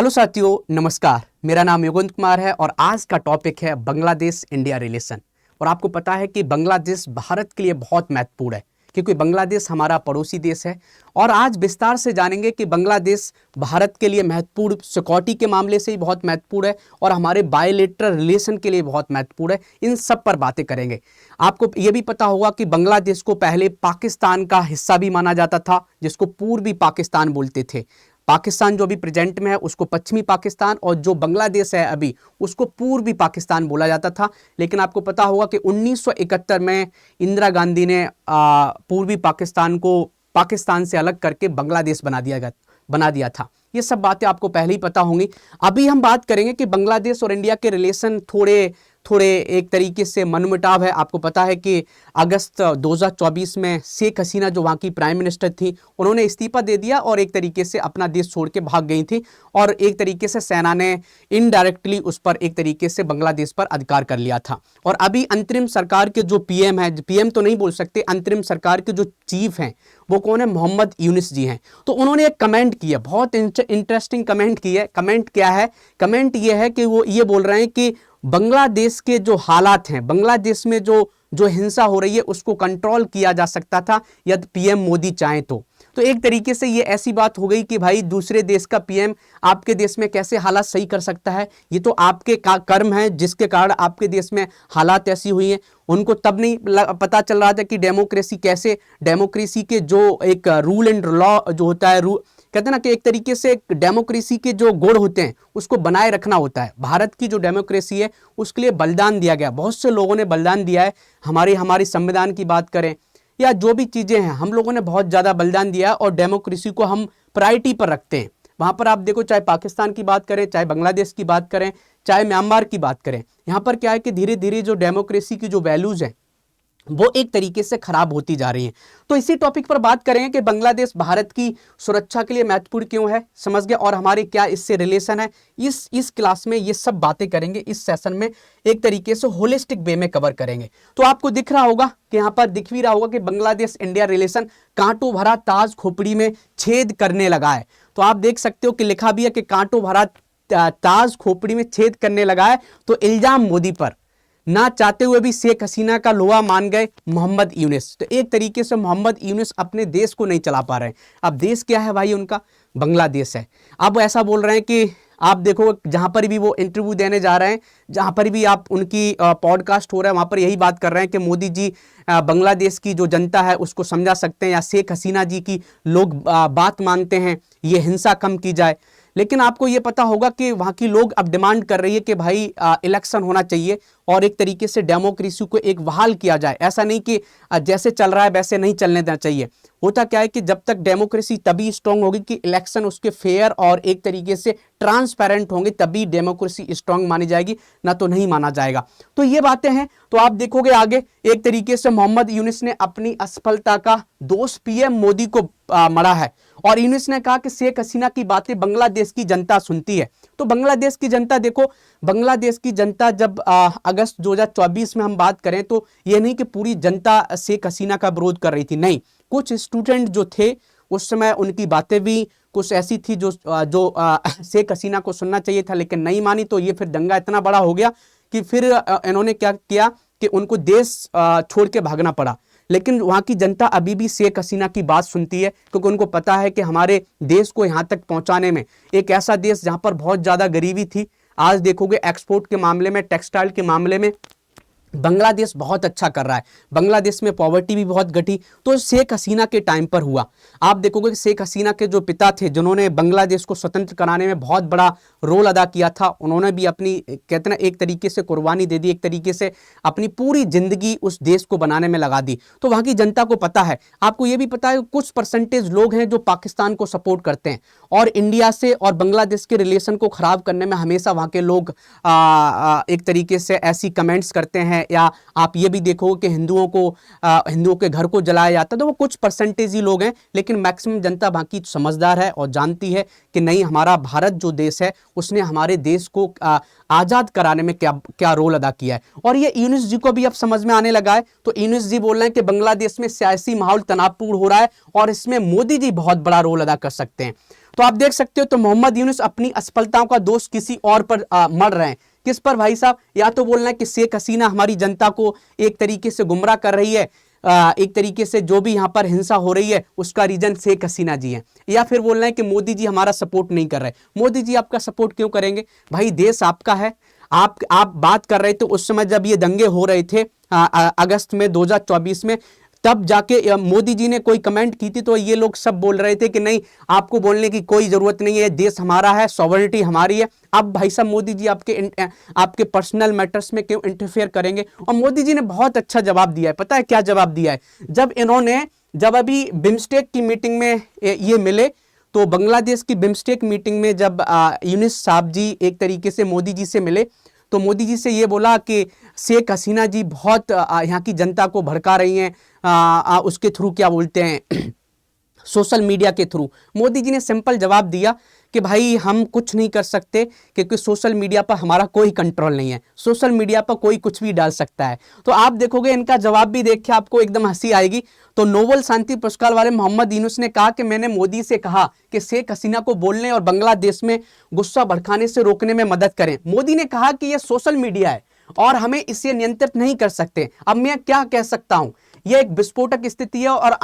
Hello साथियों, नमस्कार। मेरा नाम युगंत कुमार है और आज का टॉपिक है बांग्लादेश इंडिया रिलेशन। और आपको पता है कि बांग्लादेश भारत के लिए बहुत महत्वपूर्ण है क्योंकि बांग्लादेश हमारा पड़ोसी देश है। और आज विस्तार से जानेंगे कि बांग्लादेश भारत के लिए महत्वपूर्ण सिक्योरिटी के मामले से ही बहुत महत्वपूर्ण है और हमारे बायलैटरल रिलेशन के लिए बहुत महत्वपूर्ण है। इन सब पर बातें करेंगे। आपको ये भी पता होगा कि बांग्लादेश को पहले पाकिस्तान का हिस्सा भी माना जाता था, जिसको पूर्वी पाकिस्तान बोलते थे। पाकिस्तान जो अभी प्रेजेंट में है उसको पश्चिमी पाकिस्तान और जो बांग्लादेश है अभी उसको पूर्वी पाकिस्तान बोला जाता था। लेकिन आपको पता होगा कि 1971 में इंदिरा गांधी ने पूर्वी पाकिस्तान को पाकिस्तान से अलग करके बांग्लादेश बना दिया था। ये सब बातें आपको पहले ही पता होंगी। अभी हम बात करेंगे कि बांग्लादेश और इंडिया के रिलेशन थोड़े एक तरीके से मनमुटाव है। आपको पता है कि अगस्त 2024 में शेख हसीना जो वहाँ की प्राइम मिनिस्टर थी, उन्होंने इस्तीफा दे दिया और एक तरीके से अपना देश छोड़ के भाग गई थी और एक तरीके से सेना ने इनडायरेक्टली उस पर एक तरीके से बांग्लादेश पर अधिकार कर लिया था। और अभी अंतरिम सरकार के जो पीएम है, पीएम तो नहीं बोल सकते, अंतरिम सरकार के जो चीफ हैं वो कौन है? मोहम्मद यूनुस जी हैं। तो उन्होंने एक कमेंट किया, बहुत इंटरेस्टिंग कमेंट की है। कमेंट क्या है? कमेंट ये है कि वो ये बोल रहे हैं कि बांग्लादेश के जो हालात हैं, बांग्लादेश में जो हिंसा हो रही है उसको कंट्रोल किया जा सकता था यदि पीएम मोदी चाहें तो एक तरीके से ये ऐसी बात हो गई कि भाई दूसरे देश का पीएम आपके देश में कैसे हालात सही कर सकता है? ये तो आपके कर्म है जिसके कारण आपके देश में हालात ऐसी हुई हैं। उनको तब नहीं पता चल रहा था कि डेमोक्रेसी के जो एक रूल एंड लॉ जो होता है, कहते हैं ना कि एक तरीके से डेमोक्रेसी के जो गुण होते हैं उसको बनाए रखना होता है। भारत की जो डेमोक्रेसी है उसके लिए बलिदान दिया गया, बहुत से लोगों ने बलिदान दिया है। हमारी संविधान की बात करें या जो भी चीज़ें हैं, हम लोगों ने बहुत ज़्यादा बलिदान दिया और डेमोक्रेसी को हम प्रायोरिटी पर रखते हैं। वहाँ पर आप देखो, चाहे पाकिस्तान की बात करें, चाहे बांग्लादेश की बात करें, चाहे म्यांमार की बात करें, यहाँ पर क्या है कि धीरे धीरे जो डेमोक्रेसी की जो वैल्यूज़ हैं वो एक तरीके से खराब होती जा रही हैं। तो इसी टॉपिक पर बात करेंगे कि बांग्लादेश भारत की सुरक्षा के लिए महत्वपूर्ण क्यों है, समझ गए, और हमारे क्या इससे रिलेशन है। इस क्लास में ये सब बातें करेंगे। इस सेशन में एक तरीके से होलिस्टिक वे में कवर करेंगे। तो आपको दिख रहा होगा कि यहाँ पर दिख भी रहा होगा कि बांग्लादेश इंडिया रिलेशन कांटों भरा ताज खोपड़ी में छेद करने लगा है। तो आप देख सकते हो कि लिखा भी है कि कांटों भरा ताज खोपड़ी में छेद करने लगा है। तो इल्जाम मोदी पर, ना चाहते हुए भी शेख हसीना का लोहा मान गए मोहम्मद यूनुस। तो एक तरीके से मोहम्मद यूनुस अपने देश को नहीं चला पा रहे हैं। अब देश क्या है भाई उनका? बांग्लादेश है। अब ऐसा बोल रहे हैं कि आप देखो जहां पर भी वो इंटरव्यू देने जा रहे हैं, जहां पर भी आप उनकी पॉडकास्ट हो रहा है, वहां पर यही बात कर रहे हैं कि मोदी जी बांग्लादेश की जो जनता है उसको समझा सकते हैं या शेख हसीना जी की लोग बात मानते हैं, ये हिंसा कम की जाए। लेकिन आपको ये पता होगा कि वहाँ की लोग अब डिमांड कर रही है कि भाई इलेक्शन होना चाहिए और एक तरीके से डेमोक्रेसी को एक बहाल किया जाए। ऐसा नहीं कि जैसे चल रहा है वैसे नहीं चलने देना चाहिए। होता क्या है कि जब तक डेमोक्रेसी तभी स्ट्रांग होगी कि इलेक्शन उसके फेयर और एक तरीके से ट्रांसपेरेंट होंगे, तभी डेमोक्रेसी स्ट्रांग मानी जाएगी, ना तो नहीं माना जाएगा। तो ये बातें हैं। तो आप देखोगे आगे एक तरीके से मोहम्मद यूनुस ने अपनी असफलता का दोष पीएम मोदी को मढ़ा है और यूनुस ने कहा कि शेख हसीना की बातें बांग्लादेश की जनता सुनती है। तो बांग्लादेश की जनता देखो, बांग्लादेश की जनता जब अगस्त 2024 में हम बात करें तो ये नहीं कि पूरी जनता शेख हसीना का विरोध कर रही थी, नहीं। कुछ स्टूडेंट जो थे उस समय उनकी बातें भी कुछ ऐसी थी जो शेख हसीना को सुनना चाहिए था लेकिन नहीं मानी। तो ये फिर दंगा इतना बड़ा हो गया कि फिर इन्होंने क्या किया कि उनको देश छोड़ के भागना पड़ा। लेकिन वहाँ की जनता अभी भी शेख हसीना की बात सुनती है क्योंकि उनको पता है कि हमारे देश को यहाँ तक पहुँचाने में, एक ऐसा देश जहाँ पर बहुत ज़्यादा गरीबी थी, आज देखोगे एक्सपोर्ट के मामले में, टेक्सटाइल के मामले में बांग्लादेश बहुत अच्छा कर रहा है। बांग्लादेश में पॉवर्टी भी बहुत घटी। तो शेख हसीना के टाइम पर हुआ। आप देखोगे कि शेख हसीना के जो पिता थे जिन्होंने बांग्लादेश को स्वतंत्र कराने में बहुत बड़ा रोल अदा किया था, उन्होंने भी अपनी कहते ना एक तरीके से कुर्बानी दे दी, एक तरीके से अपनी पूरी जिंदगी उस देश को बनाने में लगा दी। तो वहाँ की जनता को पता है। आपको ये भी पता है कुछ परसेंटेज लोग हैं जो पाकिस्तान को सपोर्ट करते हैं और इंडिया से और बांग्लादेश के रिलेशन को खराब करने में हमेशा वहाँ के लोग एक तरीके से ऐसी कमेंट्स करते हैं हैं, या आप ये भी देखोगे कि हिंदुओं के घर को जलाया जाता है, तो वो कुछ परसेंटेज ही लोग हैं, लेकिन मैक्सिमम जनता बाकी समझदार है और जानती है कि नहीं, हमारा भारत जो देश है उसने हमारे देश को आज़ाद कराने में क्या क्या रोल अदा किया है। और ये यूनुस जी को भी अब समझ में आने लगा है। तो यूनुस जी बोल रहे हैं कि बांग्लादेश में सियासी माहौल तनावपूर्ण हो रहा है और इसमें मोदी जी बहुत बड़ा रोल अदा कर सकते हैं। तो आप देख सकते हो, तो मोहम्मद यूनुस अपनी असफलताओं का दोष किसी और पर मढ़ रहे हैं। किस पर भाई साहब? या तो बोलना है कि शेख हसीना हमारी जनता को एक तरीके से गुमराह कर रही है, एक तरीके से जो भी यहाँ पर हिंसा हो रही है उसका रीजन शेख हसीना जी है, या फिर बोलना है कि मोदी जी हमारा सपोर्ट नहीं कर रहे। मोदी जी आपका सपोर्ट क्यों करेंगे भाई? देश आपका है। आप बात कर रहे थे उस समय जब ये दंगे हो रहे थे अगस्त में 2024 में, तब जाके मोदी जी ने कोई कमेंट की थी तो ये लोग सब बोल रहे थे कि नहीं, आपको बोलने की कोई जरूरत नहीं है, देश हमारा है, सॉवरेनिटी हमारी है। अब भाई साहब मोदी जी आपके पर्सनल मैटर्स में क्यों इंटरफेयर करेंगे? और मोदी जी ने बहुत अच्छा जवाब दिया है। पता है क्या जवाब दिया है? जब अभी बिम्स्टेक की मीटिंग में ये मिले, तो बांग्लादेश की बिम्स्टेक मीटिंग में जब यूनुस साहब जी एक तरीके से मोदी जी से मिले, तो मोदी जी से ये बोला कि शेख हसीना जी बहुत यहाँ की जनता को भड़का रही हैं, उसके थ्रू क्या बोलते हैं सोशल मीडिया के थ्रू। मोदी जी ने सिंपल जवाब दिया कि भाई हम कुछ नहीं कर सकते क्योंकि सोशल मीडिया पर हमारा कोई कंट्रोल नहीं है, सोशल मीडिया पर कोई कुछ भी डाल सकता है। तो आप देखोगे इनका जवाब भी देख के आपको एकदम हंसी आएगी। तो नोबेल शांति पुरस्कार वाले मोहम्मद यूनुस ने कहा कि मैंने मोदी से कहा कि शेख हसीना को बोलने और बांग्लादेश में गुस्सा भड़काने से रोकने में मदद करें। मोदी ने कहा कि यह सोशल मीडिया है और हमें इसे नियंत्रित नहीं कर सकते। अब मैं क्या कह सकता हूं, यह एक विस्फोटक स्थिति है और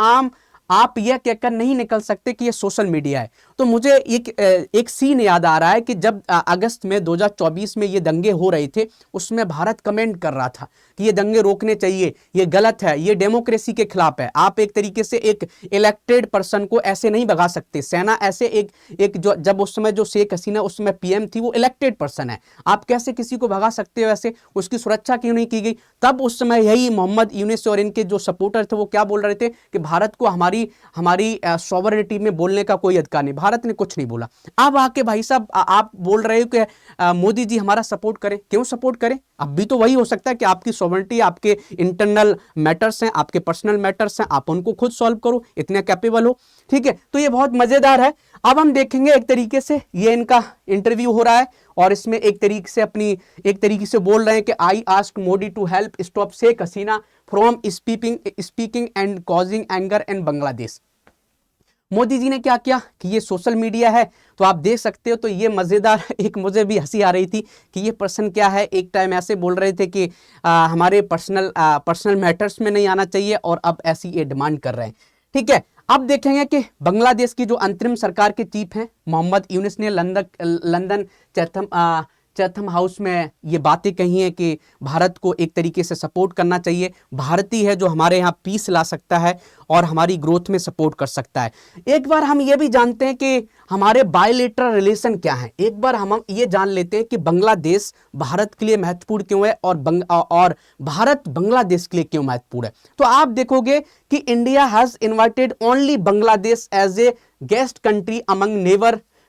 आप यह कहकर नहीं निकल सकते कि यह सोशल मीडिया है। तो मुझे एक सीन याद आ रहा है कि जब अगस्त में 2024 में ये दंगे हो रहे थे, उसमें भारत कमेंट कर रहा था कि ये दंगे रोकने चाहिए, ये गलत है, ये डेमोक्रेसी के खिलाफ है। आप एक तरीके से एक इलेक्टेड पर्सन को ऐसे नहीं भगा सकते। सेना ऐसे एक जो जब उस समय जो शेख हसीना उस समय पीएम थी, वो इलेक्टेड पर्सन है, आप कैसे किसी को भगा सकते हो? ऐसे उसकी सुरक्षा क्यों नहीं की गई? तब उस समय यही मोहम्मद यूनुस और इनके जो सपोर्टर थे वो क्या बोल रहे थे कि भारत को हमारी सॉवरेनिटी में बोलने का कोई अधिकार नहीं। भारत ने कुछ नहीं बोला। अब आके भाई साहब आप बोल रहे हो कि मोदी जी हमारा सपोर्ट करें। क्यों सपोर्ट करें? अब भी तो वही हो सकता है कि आपकी सॉवरेनिटी, आपके इंटरनल मैटर्स हैं, आपके पर्सनल मैटर्स हैं, आप उनको खुद सॉल्व करो, इतने कैपेबल हो। ठीक है, तो ये बहुत मजेदार है। अब हम देखेंगे एक तरीके से ये इनका इंटरव्यू हो रहा है और इसमें एक तरीके से बोल रहे हैं कि I ask Modi to help stop Sheikh Hasina from speaking and causing anger in Bangladesh. Modi ji ने क्या किया कि ये सोशल मीडिया है, तो आप देख सकते हो। तो ये मजेदार, एक मुझे भी हंसी आ रही थी कि ये पर्सन क्या है, एक टाइम ऐसे बोल रहे थे कि हमारे पर्सनल मैटर्स में नहीं आना चाहिए और अब ऐसी ये डिमांड कर रहे हैं। ठीक है, अब देखेंगे कि बांग्लादेश की जो अंतरिम सरकार के चीफ हैं मोहम्मद यूनुस ने लंदन चैथम हाउस में ये बातें कही हैं कि भारत को एक तरीके से सपोर्ट करना चाहिए। भारत ही है जो हमारे यहाँ पीस ला सकता है और हमारी ग्रोथ में सपोर्ट कर सकता है। एक बार हम ये भी जानते हैं कि हमारे बायलेटरल रिलेशन क्या है। एक बार हम ये जान लेते हैं कि बांग्लादेश भारत के लिए महत्वपूर्ण क्यों है और भारत बांग्लादेश के लिए क्यों महत्वपूर्ण है। तो आप देखोगे कि India has invited only Bangladesh as a guest country among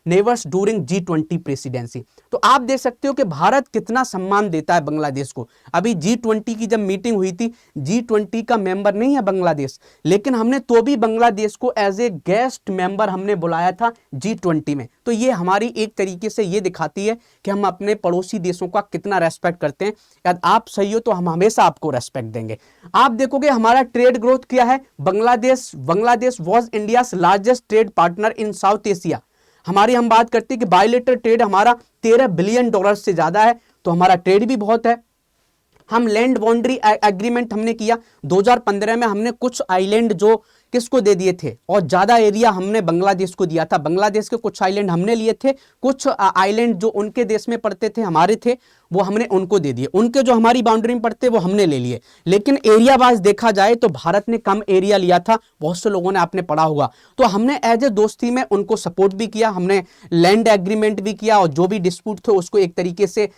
neighbours during G20 presidency. तो आप देख सकते हो कि भारत कितना सम्मान देता है बांग्लादेश को। अभी G20 की जब मीटिंग हुई थी, G20 का मेंबर नहीं है बांग्लादेश, लेकिन हमने तो भी बांग्लादेश को एज ए गेस्ट मेंबर हमने बुलाया था G20 में। तो ये हमारी एक तरीके से ये दिखाती है कि हम अपने पड़ोसी देशों का कितना रेस्पेक्ट करते हैं। यदि आप सही हो तो हम हमेशा आपको रेस्पेक्ट देंगे। आप देखोगे हमारा ट्रेड ग्रोथ क्या है। Bangladesh was India's largest trade partner in south Asia. हम बात करते हैं कि बायलेटरल ट्रेड हमारा $13 बिलियन से ज्यादा है, तो हमारा ट्रेड भी बहुत है। हम लैंड बाउंड्री एग्रीमेंट हमने किया 2015 में। हमने कुछ आइलैंड जो किसको दे दिए थे और ज्यादा एरिया हमने बांग्लादेश को दिया था। बांग्लादेश के कुछ आइलैंड हमने लिए थे, कुछ आइलैंड जो उनके देश में पड़ते थे हमारे थे, वो हमने उनको दे दिए। उनके जो हमारी बाउंड्री में पड़ते वो हमने ले लिए। लेकिन एरिया वाइज देखा जाए तो भारत ने कम एरिया लिया था। बहुत से लोगों ने आपने पढ़ा होगा। तो हमने एज ए दोस्ती में उनको सपोर्ट भी किया, हमने लैंड एग्रीमेंट भी किया और जो भी डिस्प्यूट थे उसको एक तरीके से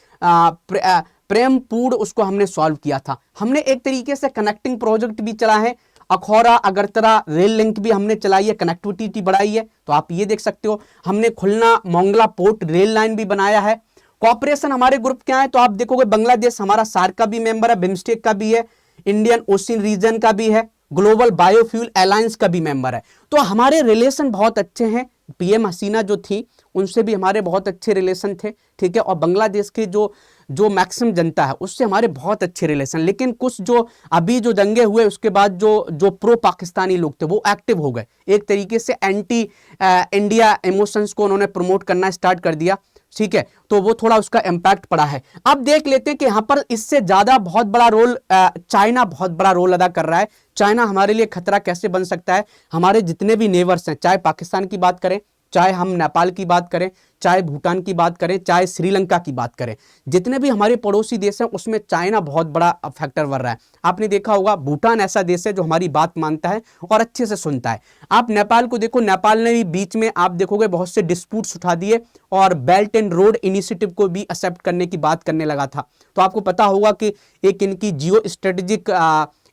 प्रेमपूर्ण उसको हमने सॉल्व किया था। हमने एक तरीके से कनेक्टिंग प्रोजेक्ट भी चला है, अखौरा अगरतला रेल लिंक भी हमने चलाई है, कनेक्टिविटी बढ़ाई है। तो आप ये देख सकते हो हमने खुलना मोंगला पोर्ट रेल लाइन भी बनाया है। कॉपरेशन हमारे ग्रुप क्या है, तो आप देखोगे बांग्लादेश हमारा सार्क का भी मेंबर है, बिम्स्टेक का भी है, इंडियन ओशियन रीजन का भी है, ग्लोबल बायोफ्यूल अलायंस का भी मेंबर है। तो हमारे रिलेशन बहुत अच्छे हैं। पीएम हसीना जो थी उनसे भी हमारे बहुत अच्छे रिलेशन थे, ठीक है। और बांग्लादेश की जो जो मैक्सिमम जनता है उससे हमारे बहुत अच्छे रिलेशन। लेकिन कुछ जो अभी जो दंगे हुए उसके बाद जो जो प्रो पाकिस्तानी लोग थे वो एक्टिव हो गए, एक तरीके से एंटी इंडिया इमोशंस को उन्होंने प्रमोट करना स्टार्ट कर दिया, ठीक है। तो वो थोड़ा उसका इम्पैक्ट पड़ा है। अब देख लेते हैं कि यहाँ पर इससे ज्यादा बहुत बड़ा रोल चाइना बहुत बड़ा रोल अदा कर रहा है। चाइना हमारे लिए खतरा कैसे बन सकता है। हमारे जितने भी नेबर्स हैं, चाहे पाकिस्तान की बात करें, चाहे हम नेपाल की बात करें, चाहे भूटान की बात करें, चाहे श्रीलंका की बात करें, जितने भी हमारे पड़ोसी देश हैं उसमें चाइना बहुत बड़ा फैक्टर बन रहा है। आपने देखा होगा भूटान ऐसा देश है जो हमारी बात मानता है और अच्छे से सुनता है। आप नेपाल को देखो, नेपाल ने भी बीच में आप देखोगे बहुत से डिस्प्यूट्स उठा दिए और बेल्ट एंड रोड इनिशिएटिव को भी एक्सेप्ट करने की बात करने लगा था। तो आपको पता होगा कि एक इनकी जियो स्ट्रेटेजिक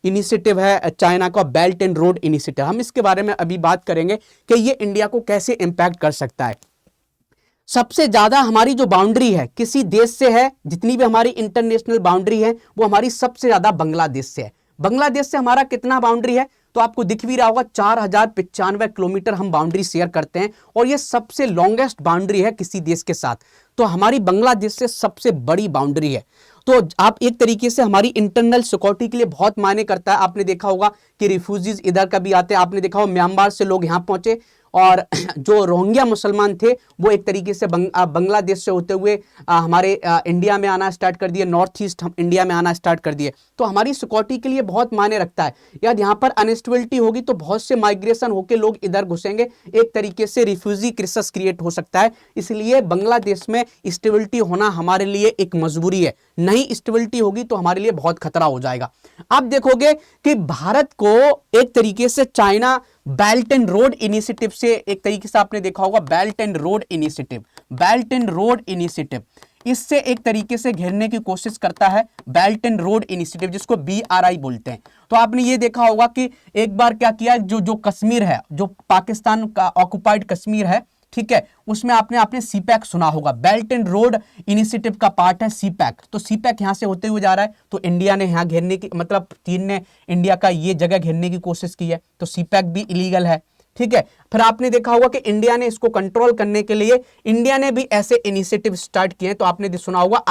इनिशिएटिव है चाइना का, बेल्ट एंड रोड इनिशिएटिव। हम इसके बारे में अभी बात करेंगे कि ये इंडिया को कैसे इंपैक्ट कर सकता है। सबसे ज्यादा हमारी जो बाउंड्री है किसी देश से है, जितनी भी हमारी इंटरनेशनल बाउंड्री है वो हमारी सबसे ज्यादा बांग्लादेश से है। बांग्लादेश से हमारा कितना बाउंड्री है तो आपको दिख भी रहा होगा, 4095 किलोमीटर हम बाउंड्री शेयर करते हैं और ये सबसे लॉन्गेस्ट बाउंड्री है किसी देश के साथ। तो हमारी बांग्लादेश से सबसे बड़ी बाउंड्री है। तो आप एक तरीके से हमारी इंटरनल सिक्योरिटी के लिए बहुत मायने करता है। आपने देखा होगा कि रिफ्यूजीज इधर का भी आते हैं। आपने देखा होगा म्यांमार से लोग यहाँ पहुंचे और जो रोहिंग्या मुसलमान थे वो एक तरीके से बांग्लादेश से होते हुए हमारे इंडिया में आना स्टार्ट कर दिए, नॉर्थ ईस्ट इंडिया में आना स्टार्ट कर दिए। तो हमारी सिक्योरिटी के लिए बहुत मायने रखता है। यार यहाँ पर अनस्टेबिलिटी होगी तो बहुत से माइग्रेशन होकर लोग इधर घुसेंगे, एक तरीके से रिफ्यूजी क्राइसिस क्रिएट हो सकता है। इसलिए बांग्लादेश में स्टेबिलिटी होना हमारे लिए एक मजबूरी है। नहीं स्टेबिलिटी होगी तो हमारे लिए बहुत खतरा हो जाएगा। आप देखोगे कि भारत को एक तरीके से China belt and road initiative से, एक तरीके से आपने देखा होगा बेल्ट एंड रोड इनिशिएटिव इससे एक तरीके से घेरने की कोशिश करता है। बेल्ट एंड रोड इनिशिएटिव जिसको BRI बोलते हैं। तो आपने ये देखा होगा कि एक बार क्या किया, जो कश्मीर है, जो पाकिस्तान का ऑक्युपाइड कश्मीर है, ठीक है, उसमें आपने सीपैक सुना होगा। बेल्ट एंड रोड इनिशिएटिव का पार्ट है सीपैक। तो सीपैक यहां से होते हुए जा रहा है तो इंडिया ने यहां घेरने की, मतलब चीन ने इंडिया का ये जगह घेरने की कोशिश की है। तो सीपैक भी इलीगल है, ठीक है। फिर आपने देखा होगा कि इंडिया ने इसको कंट्रोल करने के लिए इंडिया ने भी ऐसे इनिशिएटिव स्टार्ट किए हैं। तो आपने सुना होगा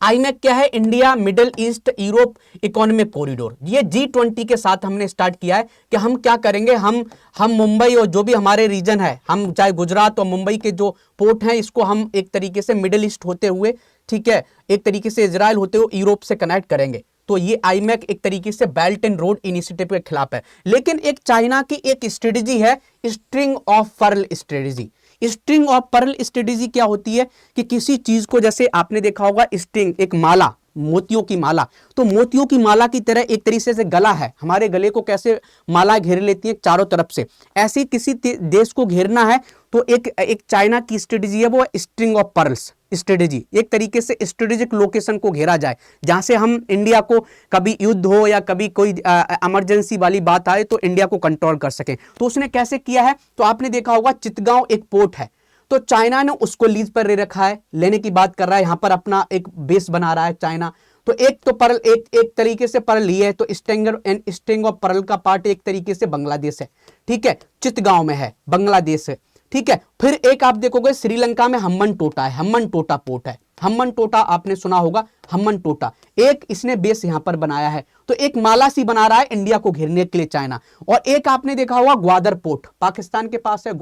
आईमैक क्या है, India middle east Europe economic corridor. ये G20 के साथ हमने स्टार्ट किया है कि हम क्या करेंगे, हम मुंबई और जो भी हमारे रीजन है, हम चाहे गुजरात और मुंबई के जो पोर्ट हैं इसको हम एक तरीके से मिडिल ईस्ट होते हुए, ठीक है, एक तरीके से इजराइल होते हुए यूरोप से कनेक्ट करेंगे। तो ये आईमैक एक तरीके से बेल्ट एंड रोड इनिशिएटिव के खिलाफ है। लेकिन एक चाइना की एक स्ट्रेटेजी है string of pearl strategy. String of pearl strategy क्या होती है कि किसी चीज को, जैसे आपने देखा होगा स्ट्रिंग, एक माला, मोतियों की माला, तो मोतियों की माला की तरह एक तरीके से गला है, हमारे गले को कैसे माला घेर लेती है चारों तरफ से, ऐसे किसी देश को घेरना है तो एक चाइना की स्ट्रेटेजी है, वो स्ट्रिंग ऑफ पर्ल्स स्ट्रेटेजी। एक तरीके से स्ट्रेटेजिक लोकेशन को घेरा जाए जहां से हम इंडिया को कभी युद्ध हो या कभी कोई इमरजेंसी वाली बात आए तो इंडिया को कंट्रोल कर सके। तो उसने कैसे किया है, तो आपने देखा होगा चितगांव एक पोर्ट है, तो चाइना ने उसको लीज पर ले रखा है, लेने की बात कर रहा है, यहां पर अपना एक बेस बना रहा है चाइना। तो एक तो पर्ल, एक तरीके से पर्ल लिए है, तो स्ट्रिंग ऑफ पर्ल का पार्ट एक तरीके से बांग्लादेश है, ठीक है, चितगांव में है, बांग्लादेश है, ठीक है। फिर एक आप देखोगे श्रीलंका में हम्बन टोटा है, हम्बन टोटा पोर्ट है, हम्बन टोटा आपने सुना होगा, हम्बन टोटा एक इसने बेस यहां पर बनाया है। तो एक माला सी बना रहा है इंडिया को घेरने के लिए चाइना। और एक आपने देखा होगा ग्वादर पोर्ट, पाकिस्तान के पास है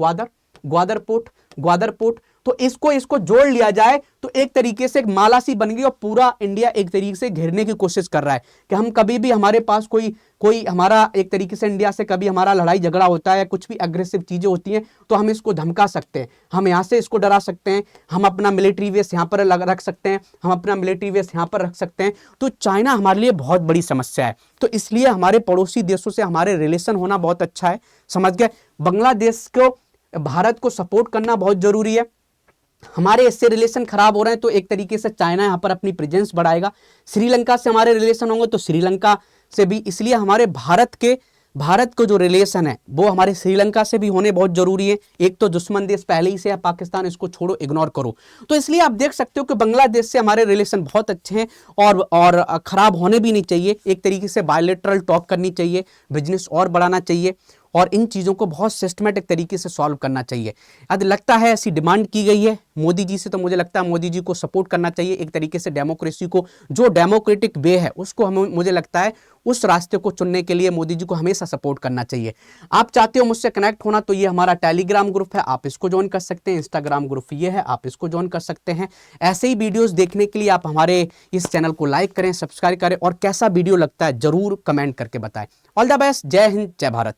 ग्वादर पोर्ट। तो इसको जोड़ लिया जाए तो एक तरीके से एक माला सी बन गई और पूरा इंडिया एक तरीके से घेरने की कोशिश कर रहा है कि हम कभी भी हमारे पास कोई हमारा एक तरीके से इंडिया से कभी हमारा लड़ाई झगड़ा होता है, कुछ भी अग्रेसिव चीजें होती हैं तो हम इसको धमका सकते हैं, हम यहाँ से इसको डरा सकते हैं, हम अपना मिलिट्री बेस यहाँ पर रख सकते हैं, हम अपना मिलिट्री बेस यहाँ पर रख सकते हैं। तो चाइना हमारे लिए बहुत बड़ी समस्या है। तो इसलिए हमारे पड़ोसी देशों से हमारे रिलेशन होना बहुत अच्छा है, समझ गए। बांग्लादेश को, भारत को सपोर्ट करना बहुत जरूरी है। हमारे इससे रिलेशन खराब हो रहे हैं तो एक तरीके से चाइना यहां पर अपनी प्रेजेंस बढ़ाएगा। श्रीलंका से हमारे रिलेशन होंगे तो श्रीलंका से भी, इसलिए हमारे भारत के भारत को जो रिलेशन है वो हमारे श्रीलंका से भी होने बहुत जरूरी है। एक तो दुश्मन देश पहले ही से है पाकिस्तान, इसको छोड़ो, इग्नोर करो। तो इसलिए आप देख सकते हो कि बांग्लादेश से हमारे रिलेशन बहुत अच्छे हैं और खराब होने भी नहीं चाहिए। एक तरीके से बायलैटरल टॉक करनी चाहिए, बिजनेस और बढ़ाना चाहिए और इन चीज़ों को बहुत सिस्टमेटिक तरीके से सॉल्व करना चाहिए। यदि लगता है ऐसी डिमांड की गई है मोदी जी से, तो मुझे लगता है मोदी जी को सपोर्ट करना चाहिए। एक तरीके से डेमोक्रेसी को, जो डेमोक्रेटिक वे है उसको हमें, मुझे लगता है उस रास्ते को चुनने के लिए मोदी जी को हमेशा सपोर्ट करना चाहिए। आप चाहते हो मुझसे कनेक्ट होना, तो ये हमारा टेलीग्राम ग्रुप है, आप इसको ज्वाइन कर सकते हैं। इंस्टाग्राम ग्रुप ये है, आप इसको ज्वाइन कर सकते हैं। ऐसे ही वीडियोस देखने के लिए आप हमारे इस चैनल को लाइक करें, सब्सक्राइब करें और कैसा वीडियो लगता है जरूर कमेंट करके बताएं। ऑल द बेस्ट, जय हिंद, जय भारत।